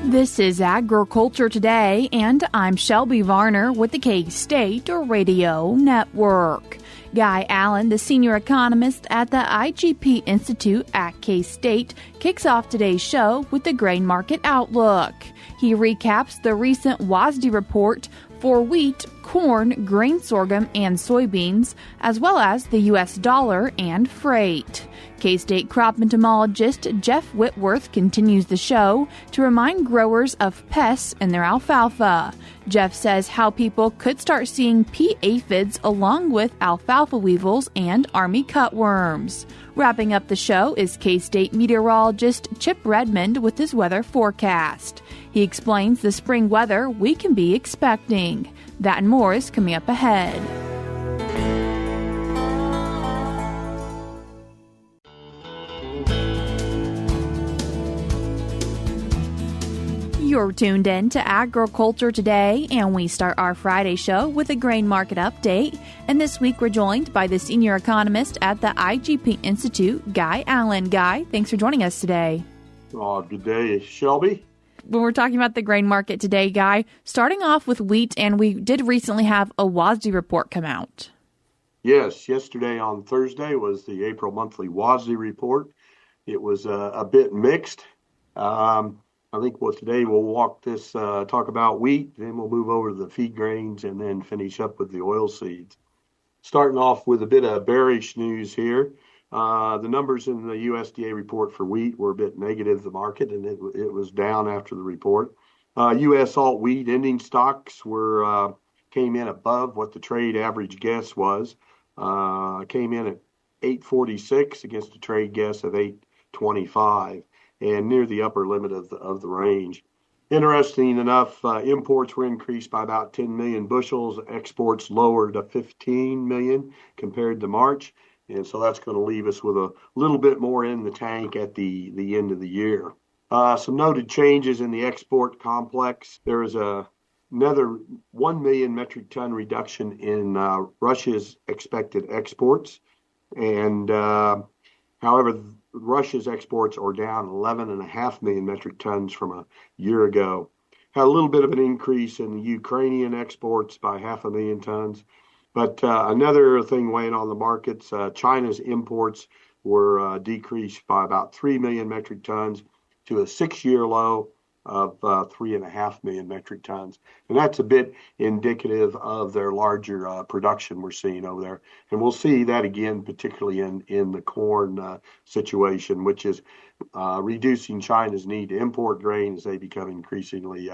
This is Agriculture Today, and I'm Shelby Varner with the K-State Radio Network. Guy Allen, the senior economist at the IGP Institute at K-State, kicks off today's show with the grain market outlook. He recaps the recent WASDE report for wheat, corn, grain sorghum, and soybeans, as well as the U.S. dollar and freight. K-State crop entomologist Jeff Whitworth continues the show to remind growers of pests in their alfalfa. Jeff says how people could start seeing pea aphids along with alfalfa weevils and army cutworms. Wrapping up the show is K-State meteorologist Chip Redmond with his weather forecast. He explains the spring weather we can be expecting. That and more is coming up ahead. You're tuned in to Agriculture Today, and we start our Friday show with a grain market update. And this week we're joined by the senior economist at the IGP Institute, Guy Allen. Guy, thanks for joining us today. Good day, Shelby. When we're talking about the grain market today, Guy, starting off with wheat, and we did recently have a WASDE report come out. Yes, yesterday on Thursday was the April monthly WASDE report. It was a bit mixed. I think today we'll talk about wheat, then we'll move over to the feed grains and then finish up with the oil seeds. Starting off with a bit of bearish news here. The numbers in the USDA report for wheat were a bit negative, the market, and it was down after the report. U.S. alt wheat ending stocks came in above what the trade average guess was. Came in at 846 against a trade guess of 825. And near the upper limit of the range. Interesting enough, imports were increased by about 10 million bushels, exports lowered to 15 million compared to March, and so that's going to leave us with a little bit more in the tank at the end of the year. Some noted changes in the export complex. There is another 1 million metric ton reduction in Russia's expected exports, and however, Russia's exports are down 11.5 million metric tons from a year ago. Had a little bit of an increase in the Ukrainian exports by 500,000 tons. But another thing weighing on the markets, China's imports were decreased by about 3 million metric tons to a 6-year low of 3.5 million metric tons. And that's a bit indicative of their larger production we're seeing over there. And we'll see that again, particularly in the corn situation, which is reducing China's need to import grain as they become increasingly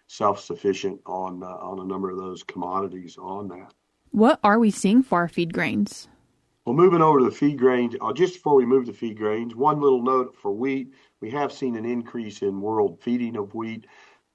self-sufficient on a number of those commodities on that. What are we seeing for our feed grains? Well, moving over to the feed grains, just before we move to feed grains, one little note for wheat. We have seen an increase in world feeding of wheat.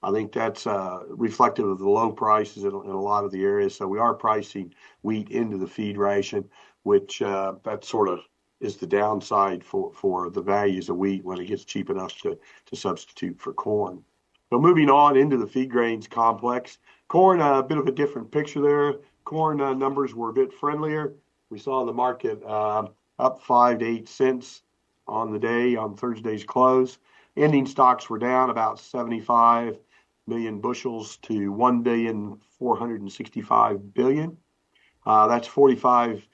I think that's reflective of the low prices in a lot of the areas. So we are pricing wheat into the feed ration, which that sort of is the downside for the values of wheat when it gets cheap enough to substitute for corn. So moving on into the feed grains complex, corn, a bit of a different picture there. Corn numbers were a bit friendlier. We saw the market up 5 to 8 cents on the day on Thursday's close. Ending stocks were down about 75 million bushels to 1,465 billion. That's 45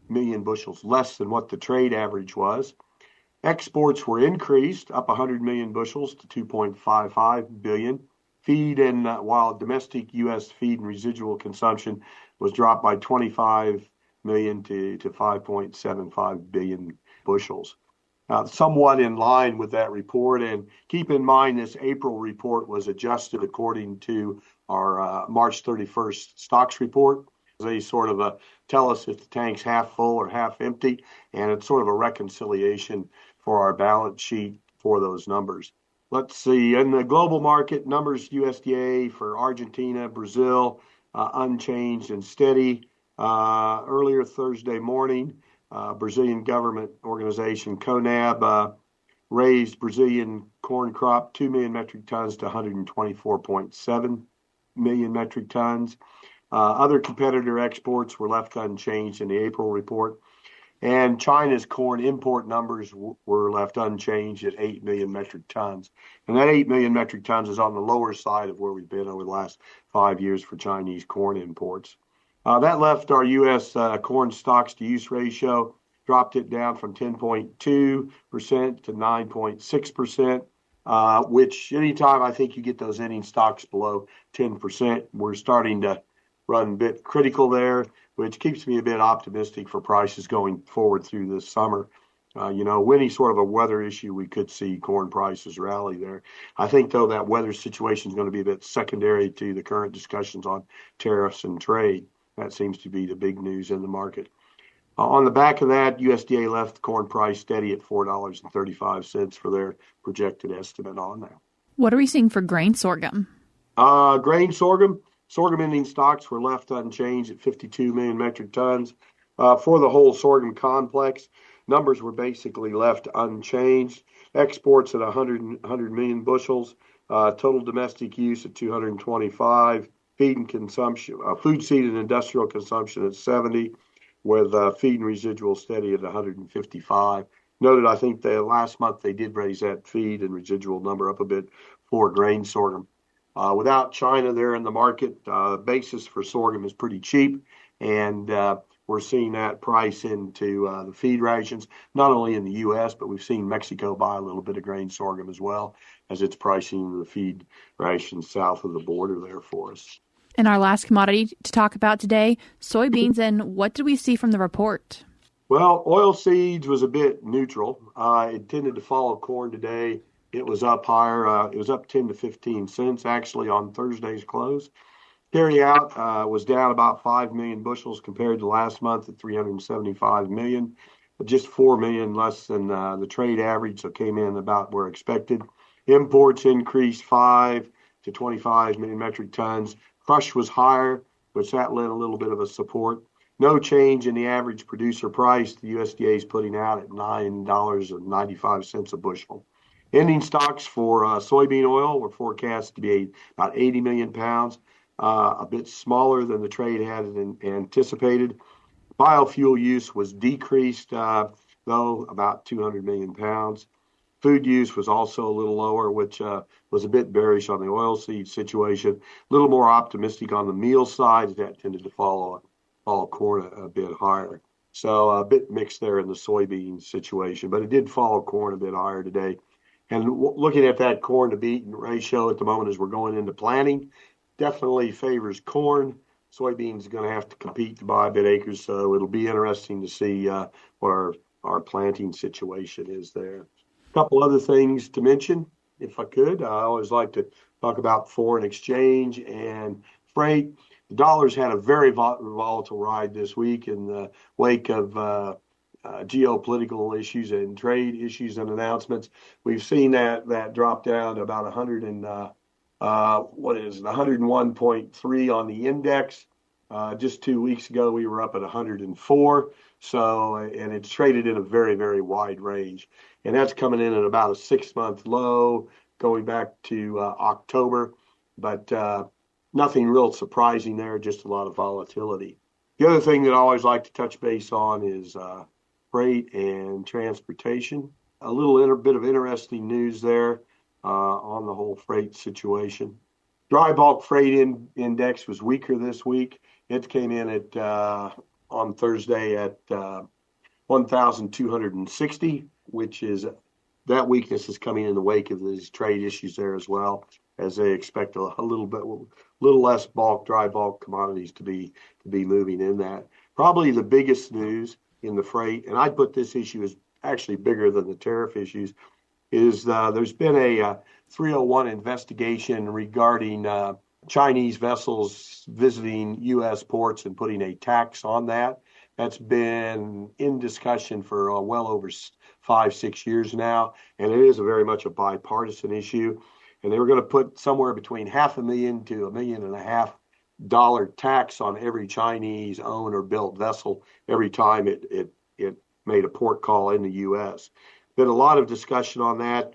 million bushels less than what the trade average was. Exports were increased up 100 million bushels to 2.55 billion. Feed and while domestic U.S. feed and residual consumption was dropped by 25 million to 5.75 billion bushels. Somewhat in line with that report, and keep in mind this April report was adjusted according to our March 31st stocks report. They sort of tell us if the tank's half full or half empty, and it's sort of a reconciliation for our balance sheet for those numbers. Let's see, in the global market, numbers USDA for Argentina, Brazil, unchanged and steady. Earlier Thursday morning, Brazilian government organization CONAB raised Brazilian corn crop 2 million metric tons to 124.7 million metric tons. Other competitor exports were left unchanged in the April report. And China's corn import numbers were left unchanged at 8 million metric tons. And that 8 million metric tons is on the lower side of where we've been over the last 5 years for Chinese corn imports. That left our U.S. Corn stocks to use ratio, dropped it down from 10.2% to 9.6%, which anytime I think you get those ending stocks below 10%, we're starting to run a bit critical there, which keeps me a bit optimistic for prices going forward through this summer. Any sort of a weather issue, we could see corn prices rally there. I think, though, that weather situation is going to be a bit secondary to the current discussions on tariffs and trade. That seems to be the big news in the market. On the back of that, USDA left the corn price steady at $4.35 for their projected estimate on that. What are we seeing for grain sorghum? Grain sorghum ending stocks were left unchanged at 52 million metric tons. For the whole sorghum complex, numbers were basically left unchanged. Exports at 100 million bushels, total domestic use at 225, feed and consumption, food, seed, and industrial consumption at 70, with feed and residual steady at 155. Noted, I think last month they did raise that feed and residual number up a bit for grain sorghum. Without China there in the market, basis for sorghum is pretty cheap, and we're seeing that price into the feed rations, not only in the U.S., but we've seen Mexico buy a little bit of grain sorghum as well, as it's pricing the feed rations south of the border there for us. And our last commodity to talk about today, soybeans, and what did we see from the report? Well, oilseeds was a bit neutral. It tended to follow corn today. It was up higher. It was up 10 to 15 cents actually on Thursday's close. Carry out was down about 5 million bushels compared to last month at 375 million, but just 4 million less than the trade average, so came in about where expected. Imports increased 5 to 25 million metric tons. Crush was higher, which that lent a little bit of a support. No change in the average producer price. The USDA is putting out at $9.95 a bushel. Ending stocks for soybean oil were forecast to be about 80 million pounds, a bit smaller than the trade had anticipated. Biofuel use was decreased, though, about 200 million pounds. Food use was also a little lower, which was a bit bearish on the oilseed situation. A little more optimistic on the meal side. That tended to follow corn a bit higher. So a bit mixed there in the soybean situation, but it did follow corn a bit higher today. And looking at that corn to bean ratio at the moment as we're going into planting, definitely favors corn. Soybeans are going to have to compete to buy a bit acres, so it'll be interesting to see what our planting situation is there. A couple other things to mention, if I could. I always like to talk about foreign exchange and freight. The dollar's had a very volatile ride this week in the wake of geopolitical issues and trade issues and announcements. We've seen that drop down to about 101.3 on the index. Just 2 weeks ago, we were up at 104. So, and it's traded in a very, very wide range. And that's coming in at about a 6-month low going back to October. But nothing real surprising there, just a lot of volatility. The other thing that I always like to touch base on is freight and transportation. A little bit of interesting news there on the whole freight situation. Dry bulk freight index was weaker this week. It came in at on Thursday at 1,260, which is that weakness is coming in the wake of these trade issues there as well, as they expect a little less dry bulk commodities to be moving in that. Probably the biggest news in the freight, and I'd put this issue as actually bigger than the tariff issues, is there's been a 301 investigation regarding Chinese vessels visiting U.S. ports and putting a tax on that. That's been in discussion for well over 5-6 years now, and it is very much a bipartisan issue. And they were going to put somewhere between $500,000 to $1.5 million tax on every Chinese owned or built vessel every time it made a port call in the U.S. Been a lot of discussion on that.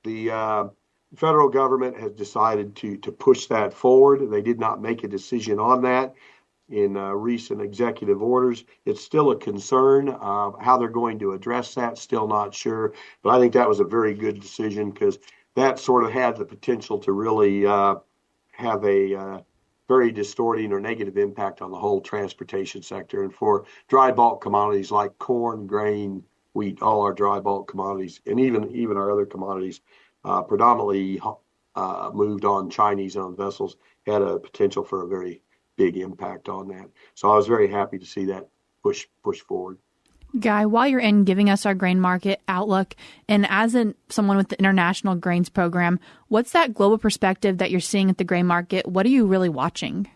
The federal government has decided to push that forward. They did not make a decision on that. in recent executive orders. It's still a concern. How they're going to address that, still not sure. But I think that was a very good decision because that sort of had the potential to really have a very distorting or negative impact on the whole transportation sector. And for dry bulk commodities like corn, grain, wheat, all our dry bulk commodities, and even our other commodities, predominantly moved on Chinese-owned vessels, had a potential for a very big impact on that. So I was very happy to see that push forward. Guy, while you're in giving us our grain market outlook, and as someone with the International Grains Program, what's that global perspective that you're seeing at the grain market? What are you really watching?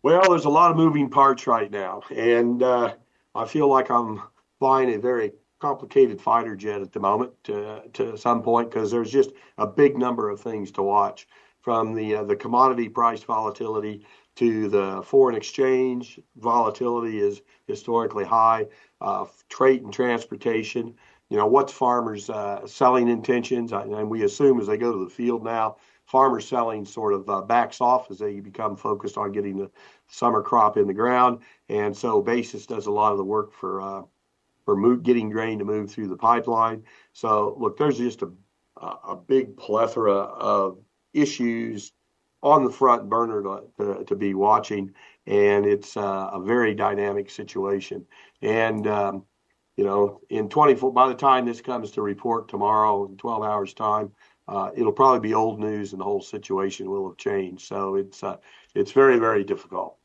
Well, there's a lot of moving parts right now, and I feel like I'm flying a very complicated fighter jet at the moment to some point because there's just a big number of things to watch, from the commodity price volatility to the foreign exchange volatility is historically high, trade and transportation. What's farmers' selling intentions? And we assume as they go to the field now, farmers selling sort of backs off as they become focused on getting the summer crop in the ground. And so basis does a lot of the work for getting grain to move through the pipeline. So look, there's just a big plethora of issues on the front burner to be watching, and it's a very dynamic situation. And in 24, by the time this comes to report tomorrow in 12 hours time, it'll probably be old news, and the whole situation will have changed. So it's very, very difficult.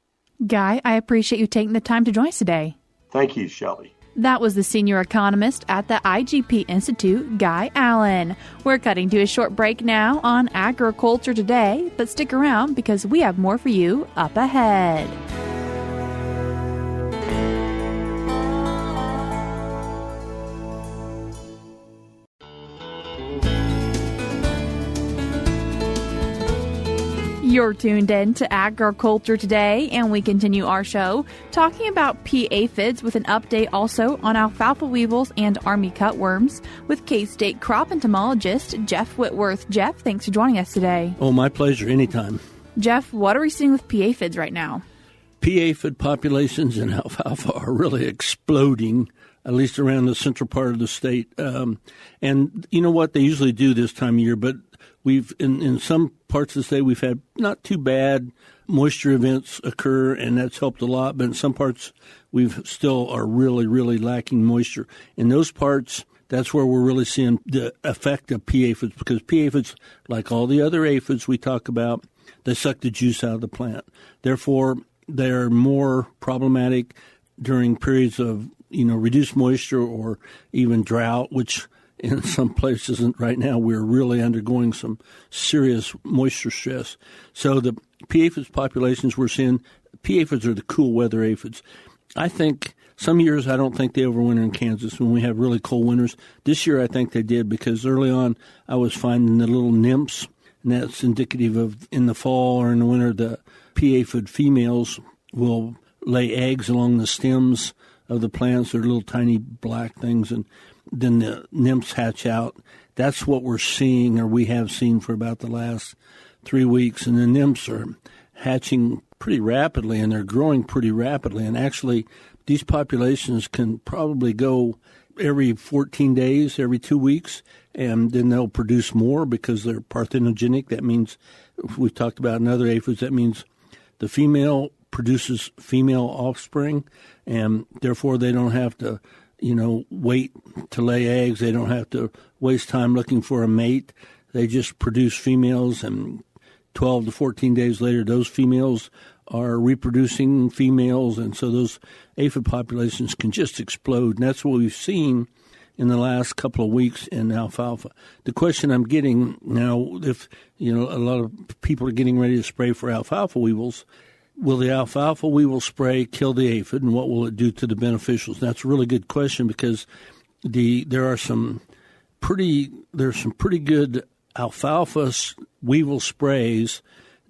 Guy, I appreciate you taking the time to join us today. Thank you, Shelby. That was the senior economist at the IGP Institute, Guy Allen. We're cutting to a short break now on Agriculture Today, but stick around because we have more for you up ahead. You're tuned in to Agriculture Today, and we continue our show talking about pea aphids with an update also on alfalfa weevils and army cutworms with K-State crop entomologist Jeff Whitworth. Jeff, thanks for joining us today. Oh, my pleasure. Anytime. Jeff, what are we seeing with pea aphids right now? Pea aphid populations in alfalfa are really exploding, at least around the central part of the state. And you know what? They usually do this time of year, but we've in some parts of the state we've had not too bad moisture events occur, and that's helped a lot. But in some parts we've still are really, really lacking moisture. In those parts, that's where we're really seeing the effect of pea aphids, because pea aphids, like all the other aphids we talk about, they suck the juice out of the plant. Therefore, they're more problematic during periods of reduced moisture or even drought, which in some places right now we're really undergoing some serious moisture stress. So the pea aphids populations we're seeing, pea aphids are the cool weather aphids. I think some years I don't think they overwinter in Kansas when we have really cold winters. This year I think they did, because early on I was finding the little nymphs, and that's indicative of in the fall or in the winter the pea aphid females will lay eggs along the stems of the plants. They're little tiny black things, and then the nymphs hatch out. That's what we're seeing, or we have seen for about the last 3 weeks. And the nymphs are hatching pretty rapidly, and they're growing pretty rapidly. And actually, these populations can probably go every 14 days, every 2 weeks, and then they'll produce more because they're parthenogenic. That means, we've talked about in other aphids, that means the female produces female offspring, and therefore they don't have to wait to lay eggs. They don't have to waste time looking for a mate. They just produce females, and 12 to 14 days later, those females are reproducing females, and so those aphid populations can just explode. And that's what we've seen in the last couple of weeks in alfalfa. The question I'm getting now, if a lot of people are getting ready to spray for alfalfa weevils, will the alfalfa weevil spray kill the aphid, and what will it do to the beneficials? That's a really good question, because there's some pretty good alfalfa weevil sprays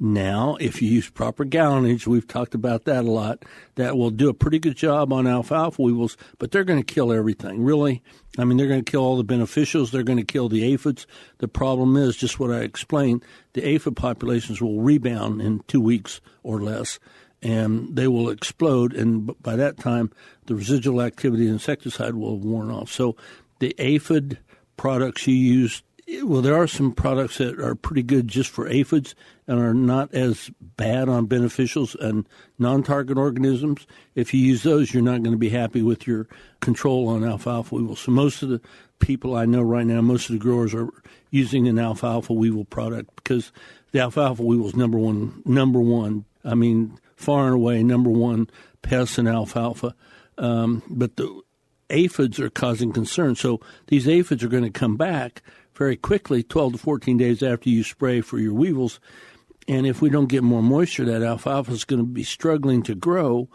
now, if you use proper gallonage. We've talked about that a lot. That will do a pretty good job on alfalfa weevils, but they're going to kill everything, really. I mean, they're going to kill all the beneficials. They're going to kill the aphids. The problem is just what I explained. The aphid populations will rebound in 2 weeks or less, and they will explode, and by that time, the residual activity of the insecticide will have worn off. So the aphid products you use, well, there are some products that are pretty good just for aphids and are not as bad on beneficials and non-target organisms. If you use those, you're not going to be happy with your control on alfalfa weevil. So most of the people I know right now, most of the growers are using an alfalfa weevil product because the alfalfa weevil is number one. I mean, far and away, number one pest in alfalfa. But the aphids are causing concern. So these aphids are going to come back very quickly, 12 to 14 days after you spray for your weevils. And if we don't get more moisture, that alfalfa is going to be struggling to grow.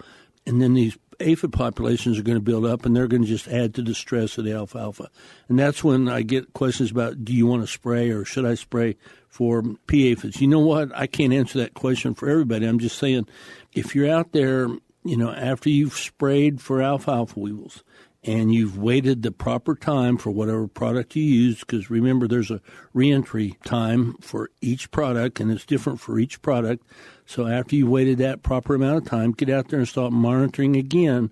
And then these aphid populations are going to build up, and they're going to just add to the stress of the alfalfa. And that's when I get questions about, do you want to spray or should I spray for pea aphids? You know what? I can't answer that question for everybody. I'm just saying, if you're out there, after you've sprayed for alfalfa weevils and you've waited the proper time for whatever product you use, because remember, there's a reentry time for each product, and it's different for each product. So after you've waited that proper amount of time, get out there and start monitoring again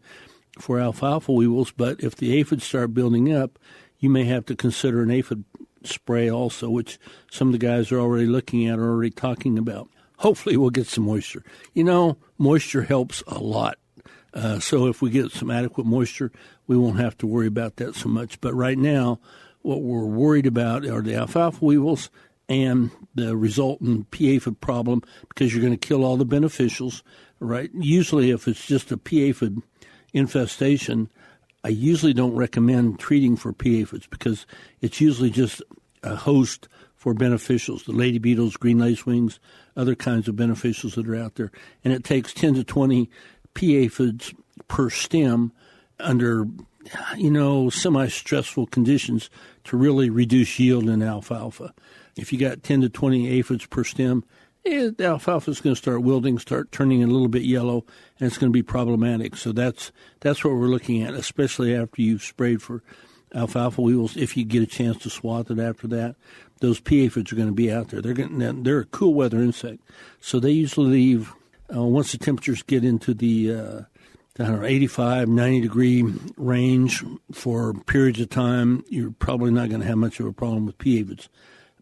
for alfalfa weevils. But if the aphids start building up, you may have to consider an aphid spray also, which some of the guys are already looking at, or already talking about. Hopefully we'll get some moisture. Moisture helps a lot. So if we get some adequate moisture, we won't have to worry about that so much. But right now, what we're worried about are the alfalfa weevils and the resultant pea aphid problem, because you're going to kill all the beneficials, right? Usually if it's just a pea aphid infestation, I usually don't recommend treating for pea aphids because it's usually just a host for beneficials, the lady beetles, green lacewings, other kinds of beneficials that are out there. And it takes 10 to 20 pea aphids per stem under, semi-stressful conditions to really reduce yield in alfalfa. If you got 10 to 20 aphids per stem, the alfalfa is going to start wilting, start turning a little bit yellow, and it's going to be problematic. So that's what we're looking at, especially after you've sprayed for alfalfa weevils. If you get a chance to swath it after that, those pea aphids are going to be out there. They're a cool weather insect, so they usually leave once the temperatures get into the 85, 90 degree range for periods of time. You're probably not going to have much of a problem with pea aphids.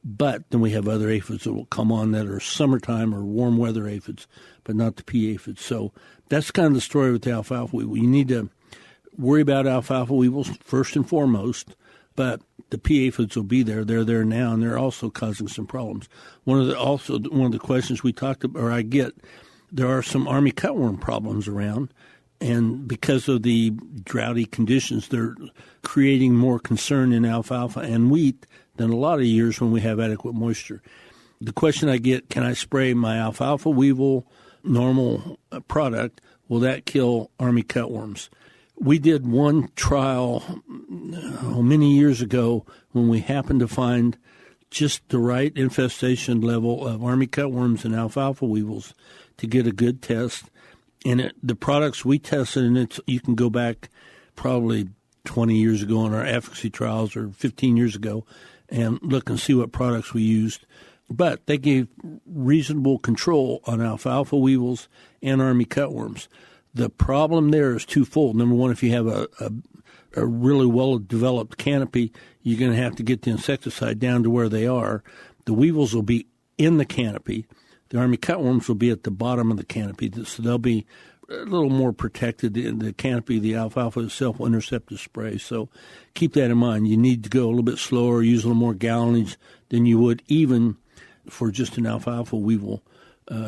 But then we have other aphids that will come on that are summertime or warm weather aphids, but not the pea aphids. So that's kind of the story with the alfalfa weevil. You need to worry about alfalfa weevils first and foremost, but the pea aphids will be there. They're there now, and they're also causing some problems. One of the questions we talked about, or I get, there are some army cutworm problems around, and because of the droughty conditions, they're creating more concern in alfalfa and wheat than a lot of years when we have adequate moisture. The question I get, can I spray my alfalfa weevil normal product? Will that kill army cutworms? We did one trial many years ago when we happened to find just the right infestation level of army cutworms and alfalfa weevils to get a good test. And the products we tested, and you can go back probably 20 years ago on our efficacy trials or 15 years ago and look and see what products we used. But they gave reasonable control on alfalfa weevils and army cutworms. The problem there is twofold. Number one, if you have a really well-developed canopy, you're going to have to get the insecticide down to where they are. The weevils will be in the canopy. The army cutworms will be at the bottom of the canopy, so they'll be a little more protected. The canopy, the alfalfa itself will intercept the spray. So keep that in mind. You need to go a little bit slower, use a little more gallonage than you would even for just an alfalfa weevil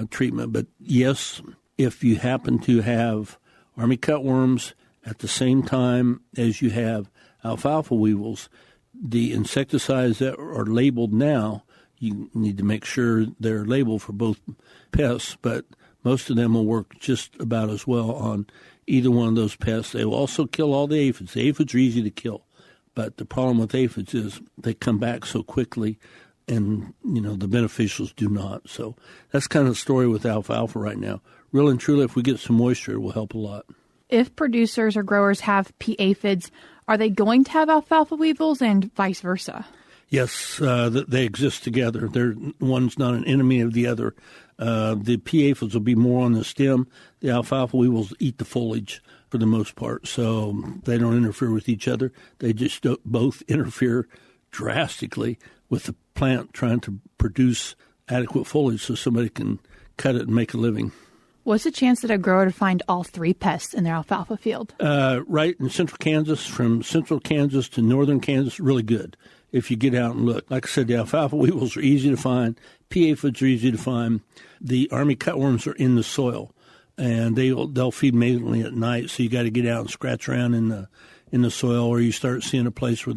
treatment. But yes, if you happen to have army cutworms at the same time as you have alfalfa weevils, the insecticides that are labeled now, you need to make sure they're labeled for both pests, but most of them will work just about as well on either one of those pests. They will also kill all the aphids. The aphids are easy to kill, but the problem with aphids is they come back so quickly, and the beneficials do not. So that's kind of the story with alfalfa right now. Really and truly, if we get some moisture, it will help a lot. If producers or growers have pea aphids, are they going to have alfalfa weevils and vice versa? Yes, they exist together. One's not an enemy of the other. The pea aphids will be more on the stem. The alfalfa weevils eat the foliage for the most part, so they don't interfere with each other. They just both interfere drastically with the plant trying to produce adequate foliage so somebody can cut it and make a living. What's the chance that a grower would find all three pests in their alfalfa field? Right in central Kansas, from central Kansas to northern Kansas, really good. If you get out and look. Like I said, the alfalfa weevils are easy to find. Pea aphids are easy to find. The army cutworms are in the soil, and they'll feed mainly at night. So you got to get out and scratch around in the soil, or you start seeing a place where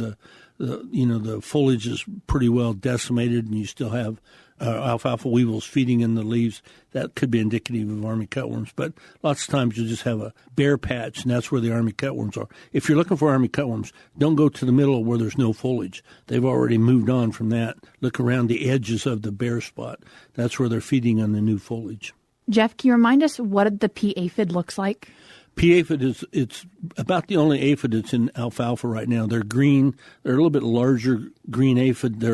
the foliage is pretty well decimated, and you still have alfalfa weevils feeding in the leaves. That could be indicative of army cutworms. But lots of times you'll just have a bare patch, and that's where the army cutworms are. If you're looking for army cutworms, don't go to the middle where there's no foliage. They've already moved on from that. Look around the edges of the bare spot. That's where they're feeding on the new foliage. Jeff, can you remind us what the pea aphid looks like? Pea aphid it's about the only aphid that's in alfalfa right now. They're green. They're a little bit larger green aphid. They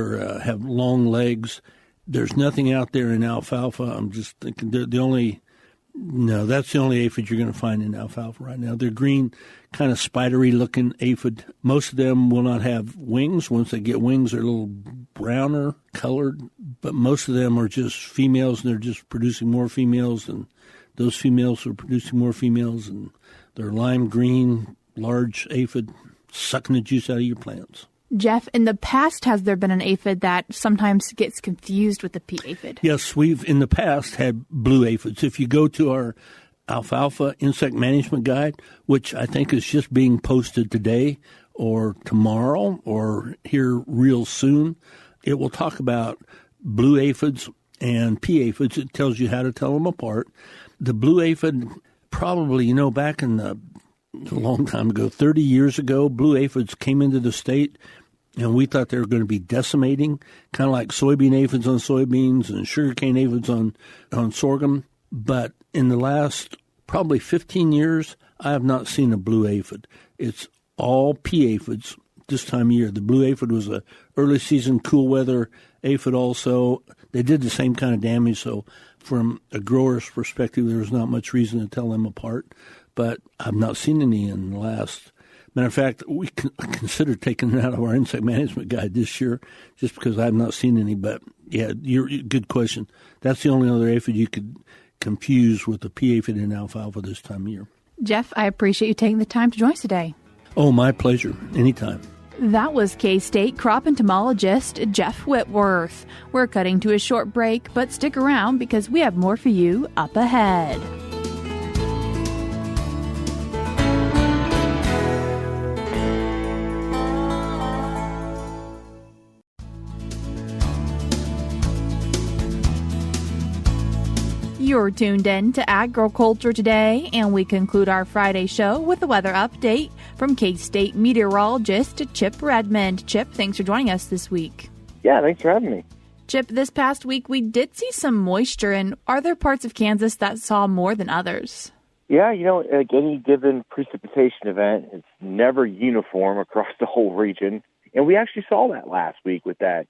have long legs. There's nothing out there in alfalfa. I'm just thinking that's the only aphid you're going to find in alfalfa right now. They're green, kind of spidery-looking aphid. Most of them will not have wings. Once they get wings, they're a little browner colored. But most of them are just females, and they're just producing more females, and those females are producing more females, and they're lime green, large aphid, sucking the juice out of your plants. Jeff, in the past, has there been an aphid that sometimes gets confused with the pea aphid? Yes, we've in the past had blue aphids. If you go to our Alfalfa Insect Management Guide, which I think is just being posted today or tomorrow or here real soon, it will talk about blue aphids and pea aphids. It tells you how to tell them apart. The blue aphid, probably, back in a long time ago, 30 years ago, blue aphids came into the state, and we thought they were going to be decimating, kind of like soybean aphids on soybeans and sugarcane aphids on sorghum. But in the last probably 15 years, I have not seen a blue aphid. It's all pea aphids this time of year. The blue aphid was a early season cool weather aphid also. They did the same kind of damage, so from a grower's perspective, there was not much reason to tell them apart. But I've not seen any in the last. Matter of fact, we considered taking it out of our insect management guide this year just because I have not seen any. But, yeah, good question. That's the only other aphid you could confuse with the pea aphid in alfalfa this time of year. Jeff, I appreciate you taking the time to join us today. Oh, my pleasure. Anytime. That was K-State crop entomologist Jeff Whitworth. We're cutting to a short break, but stick around because we have more for you up ahead. You're tuned in to Agriculture Today, and we conclude our Friday show with a weather update from K-State meteorologist Chip Redmond. Chip, thanks for joining us this week. Yeah, thanks for having me. Chip, this past week we did see some moisture, and are there parts of Kansas that saw more than others? Yeah, like any given precipitation event, it's never uniform across the whole region. And we actually saw that last week with that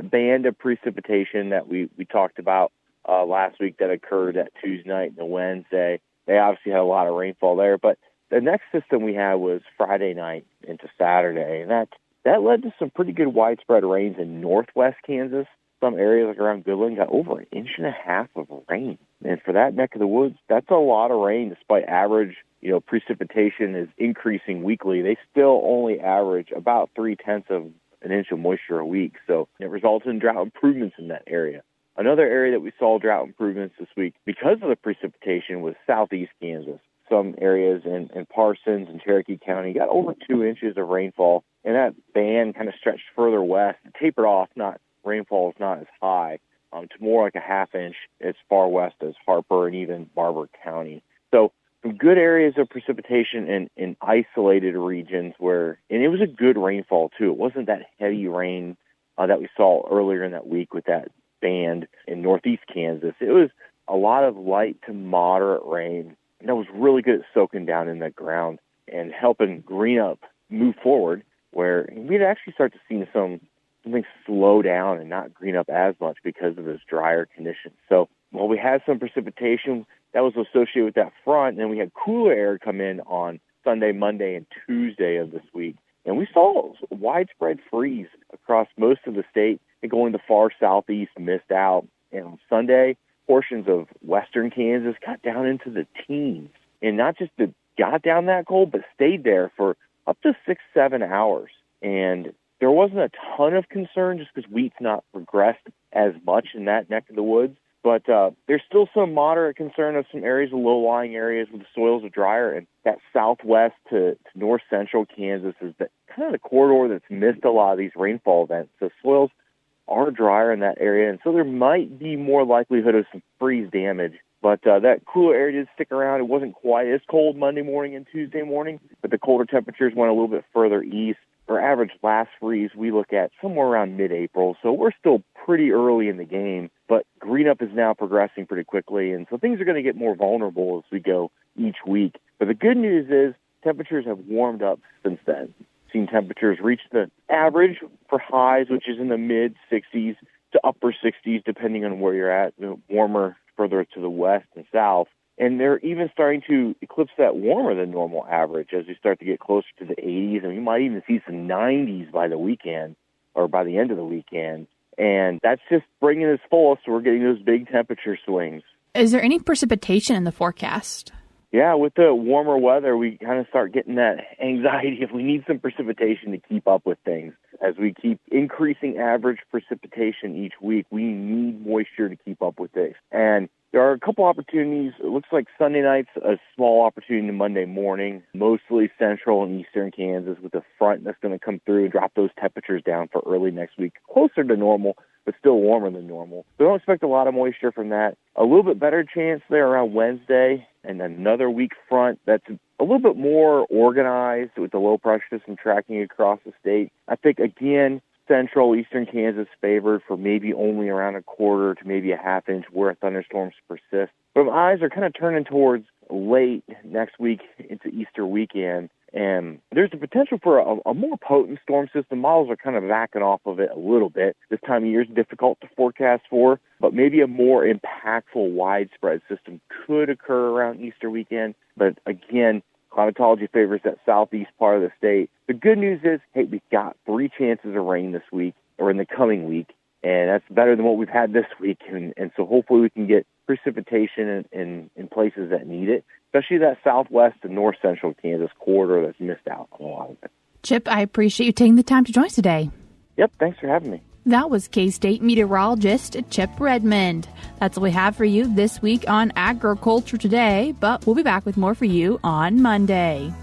band of precipitation that we talked about last week that occurred that Tuesday night and the Wednesday. They obviously had a lot of rainfall there, but the next system we had was Friday night into Saturday, and that led to some pretty good widespread rains in northwest Kansas. Some areas like around Goodland got over 1.5 inches of rain. And for that neck of the woods, that's a lot of rain. Despite average, precipitation is increasing weekly, they still only average about 0.3 of an inch of moisture a week. So it results in drought improvements in that area. Another area that we saw drought improvements this week because of the precipitation was southeast Kansas. Some areas in Parsons and Cherokee County got over 2 inches of rainfall, and that band kind of stretched further west. It tapered off, rainfall is not as high, to more like a 0.5 inch as far west as Harper and even Barber County. So some good areas of precipitation in isolated regions and it was a good rainfall too. It wasn't that heavy rain that we saw earlier in that week with that band in northeast Kansas. It was a lot of light to moderate rain that was really good at soaking down in the ground and helping green up move forward, where we'd actually start to see some things slow down and not green up as much because of those drier conditions. So while we had some precipitation that was associated with that front, and then we had cooler air come in on Sunday, Monday, and Tuesday of this week. And we saw widespread freeze across most of the state, and going to the far southeast missed out. And on Sunday, portions of western Kansas got down into the teens. And not just got down that cold, but stayed there for up to 6-7 hours. And there wasn't a ton of concern just because wheat's not progressed as much in that neck of the woods. But there's still some moderate concern of some areas of low-lying areas where the soils are drier, and that southwest to north-central Kansas is kind of the corridor that's missed a lot of these rainfall events. So soils are drier in that area, and so there might be more likelihood of some freeze damage. But that cooler air did stick around. It wasn't quite as cold Monday morning and Tuesday morning, but the colder temperatures went a little bit further east. For average last freeze, we look at somewhere around mid-April, so we're still pretty early in the game, but green up is now progressing pretty quickly, and so things are going to get more vulnerable as we go each week. But the good news is temperatures have warmed up since then. We've seen temperatures reach the average for highs, which is in the mid-60s to upper 60s, depending on where you're at, warmer further to the west and south. And they're even starting to eclipse that warmer than normal average as we start to get closer to the 80s. And we might even see some 90s by the weekend or by the end of the weekend. And that's just bringing us full, so we're getting those big temperature swings. Is there any precipitation in the forecast? Yeah, with the warmer weather, we kind of start getting that anxiety if we need some precipitation to keep up with things. As we keep increasing average precipitation each week, we need moisture to keep up with this. And there are a couple opportunities. It looks like Sunday night's a small opportunity to Monday morning, mostly central and eastern Kansas, with a front that's going to come through and drop those temperatures down for early next week, closer to normal, but still warmer than normal. So don't expect a lot of moisture from that. A little bit better chance there around Wednesday, and another weak front that's a little bit more organized with the low pressure system tracking across the state. I think, again, central eastern Kansas favored for maybe only around a quarter to maybe a half inch where thunderstorms persist. But my eyes are kind of turning towards late next week into Easter weekend. And there's the potential for a more potent storm system. Models are kind of backing off of it a little bit. This time of year is difficult to forecast for, but maybe a more impactful widespread system could occur around Easter weekend. But again, climatology favors that southeast part of the state. The good news is, hey, we've got 3 chances of rain this week or in the coming week, and that's better than what we've had this week. And so hopefully we can get precipitation in places that need it, especially that southwest and north central Kansas corridor that's missed out on a lot of it. Chip, I appreciate you taking the time to join us today. Yep, thanks for having me. That was K-State meteorologist Chip Redmond. That's all we have for you this week on Agriculture Today, but we'll be back with more for you on Monday.